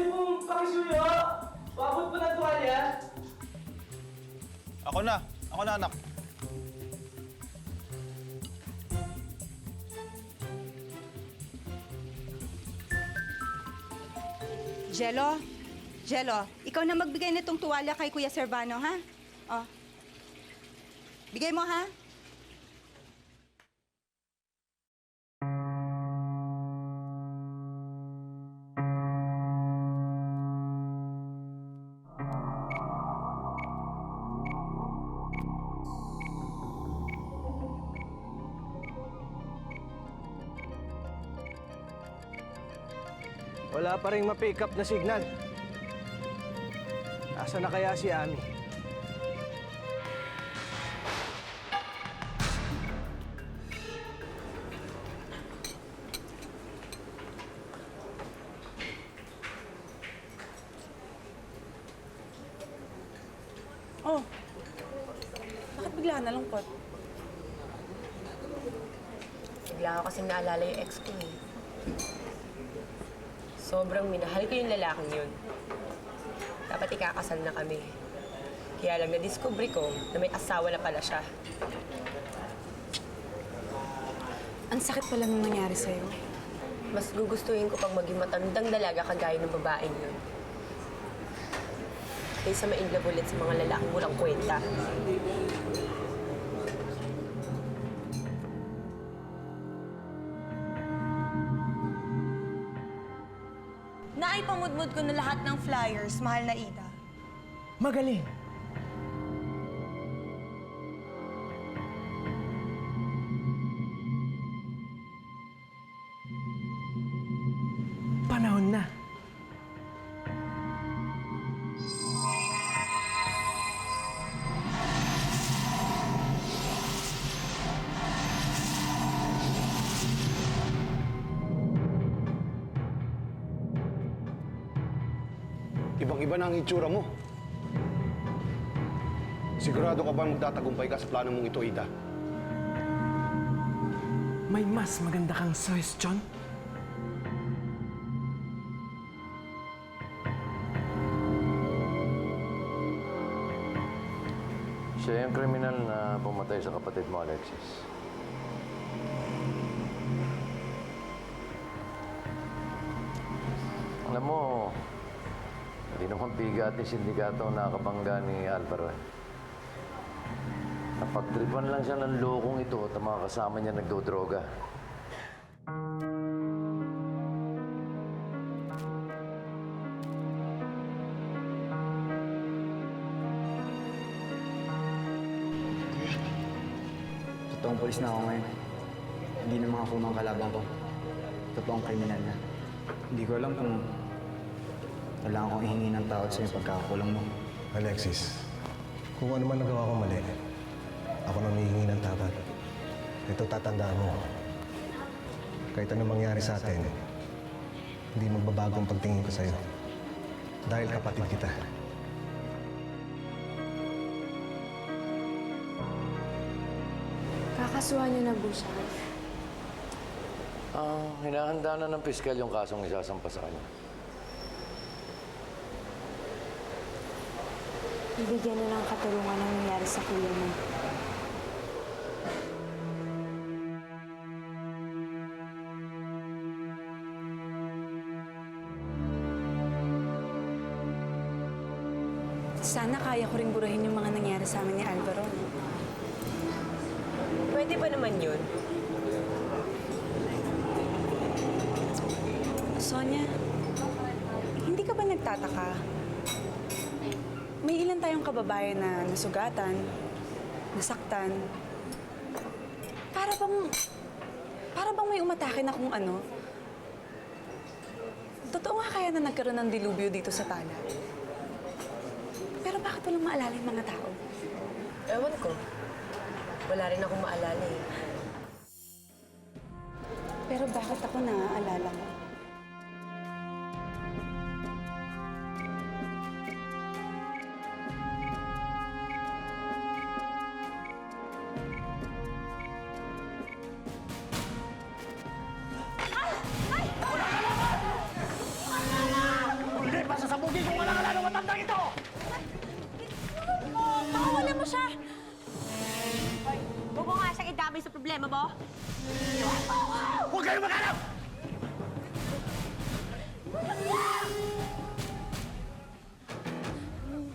Pwede pong pakisuyo. Paabot po ng tuwalya. Ako na. Ako na, anak. Jello? Jello, ikaw na magbigay nitong tuwalya kay Kuya Servano, ha? Oh. Bigay mo, ha? Wala pa rin ma-pick up na signal. Asa na kaya si Ami? Oh, bakit bigla ka nalungkot? Bigla ko kasing naalala yung ex ko eh. Sobrang minahal ko yung lalaking yun. Dapat ikakasal na kami. Kaya lang na-discover ko na may asawa na pala siya. Ang sakit pala nung nangyari sa'yo. Mas gugustuhin ko pang maging matandang dalaga kagaya ng babaeng yun. Kaysa ma-inlove ulit sa mga lalaking walang kwenta. Naipamudmud ko na lahat ng flyers, mahal na Ida. Magaling! Panahon na. Ibang-iba na ang itsura mo. Sigurado ka ba magtatagumpay ka sa plano mong ito, Ida? May mas maganda kang suggestion? Siya yung kriminal na pumatay sa kapatid mo, Alexis. Alam mo, hindi naman bigat ni sindikato ang nakakabangga ni Alvaro. Napagtripan lang siya ng lokong ito at ang mga kasama niya nagdodroga. Totoong pulis na ako ngayon. Hindi na mga kumang kalaban ko. Totoong kriminal na. Hindi ko alam kung kailangan kong ihingi ng tawad sa iyong pagkakakulang mo. Alexis, kung ano man nagawa ko mali, ako nang hihingi ng tawad. Ito tatandaan mo. Kahit ano mangyari sa atin, hindi magbabago ang pagtingin ko sa'yo. Dahil kapatid kita. Kakasuhan niyo na po siya. Hinahanda na ng piskal yung kasong isasampa sa kanya. Ibigyan niyo ng katulungan ang nangyari sa kuya mo. Sana kaya ko rin burahin yung mga nangyari sa amin ni Alvaro. Pwede ba naman yun? Sonia, hindi ka ba nagtataka? May ilan tayong kababayan na nasugatan, nasaktan. Para bang may umatake na kung ano. Totoo nga kaya na nagkaroon ng dilubyo dito sa Tala. Pero bakit walang maalala yung mga tao? Ewan ko. Wala rin akong maalala eh. Pero bakit ako naaalala ko? problema mo? Huwag kayong mag-alap!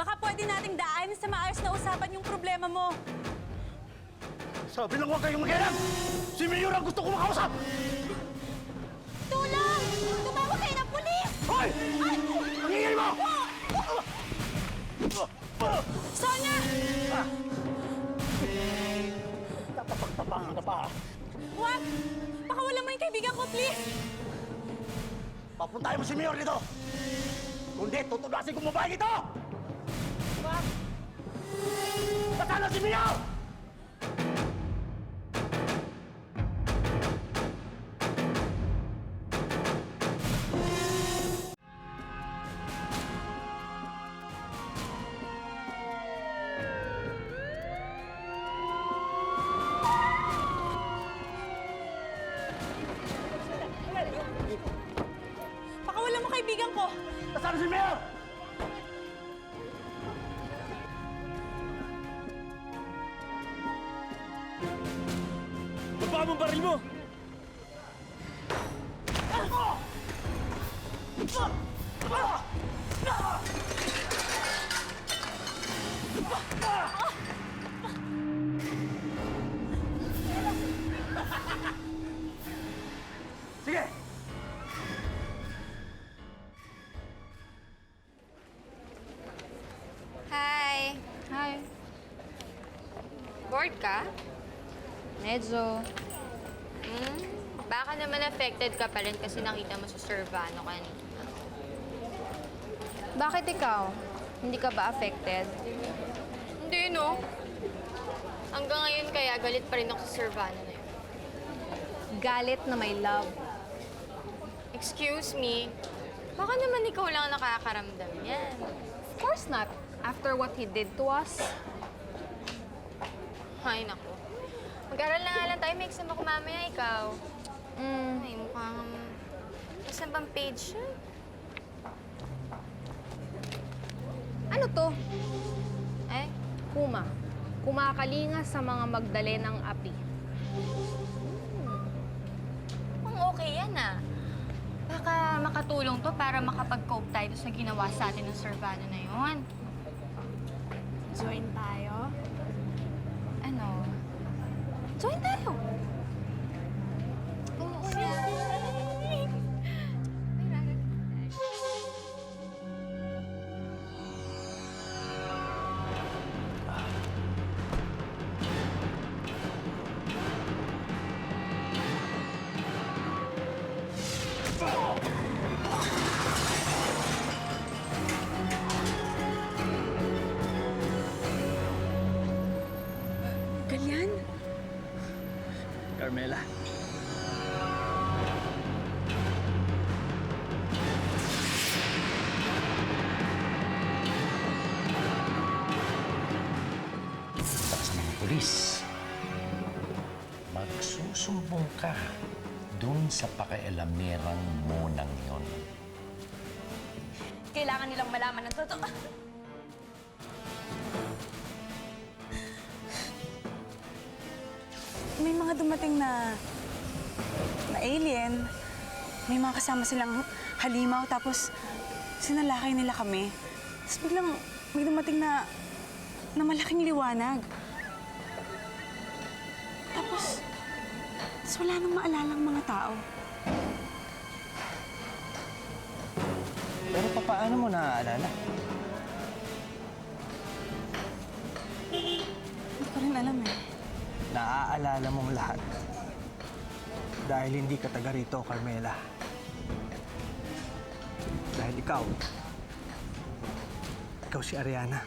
Baka pwede nating daanin sa maayos na usapan yung problema mo. Sabi lang huwag kayong mag-alap! Si Mayor ang gusto ko makausap! Tulong! Tumawag kayo ng pulis! Hoy! Ang ingay mo! Sonia! Tapapagtapangan ka pa, ha? Wag! Baka wala mo yung kaibigan ko, please! Papuntahin mo si Mayor dito! Kundi, tutunasin kong babae ito! Nasaan na si Mayor? Baka wala mo kaibigan ko! Nasaan na si Mayor? Baba mo ang baril mo! Sige! Hi. Hi. Bored ka? Medyo. Baka naman affected ka pa rin kasi nakita mo sa Servano kanina. Bakit ikaw? Hindi ka ba affected? Hindi, no. Hanggang ngayon kaya galit pa rin ako sa Servano na yun. Galit na may love. Excuse me? Baka naman ikaw lang nakakaramdam yan. Of course not. After what he did to us. Ay, naku. Mag-aral na nga lang tayo. May exam ako mamaya, ikaw. Ay, mukhang... Saan bang page yun? Ano to? Kuma. Kumakalinga sa mga magdalenang api. Ang okay yan, ah. Baka makatulong to para makapag-cope tayo sa ginawa sa atin ng Servano na yun. Join tayo? Ano? Join tayo! Oo na. Ganyan? Carmela. Para sa mga pulis, magsusumbong ka dun sa pakialamerang monang yon. Kailangan nilang malaman ng totoo. May mga dumating na alien. May mga kasama silang halimaw, tapos sinalakay nila kami. Tapos biglang may dumating na malaking liwanag. Tapos wala nang maalalang mga tao. Pero paano mo naaalala? Hindi ko rin alam eh. Naaalala mong lahat. Dahil hindi ka taga rito, Carmela. Dahil ikaw si Ariana.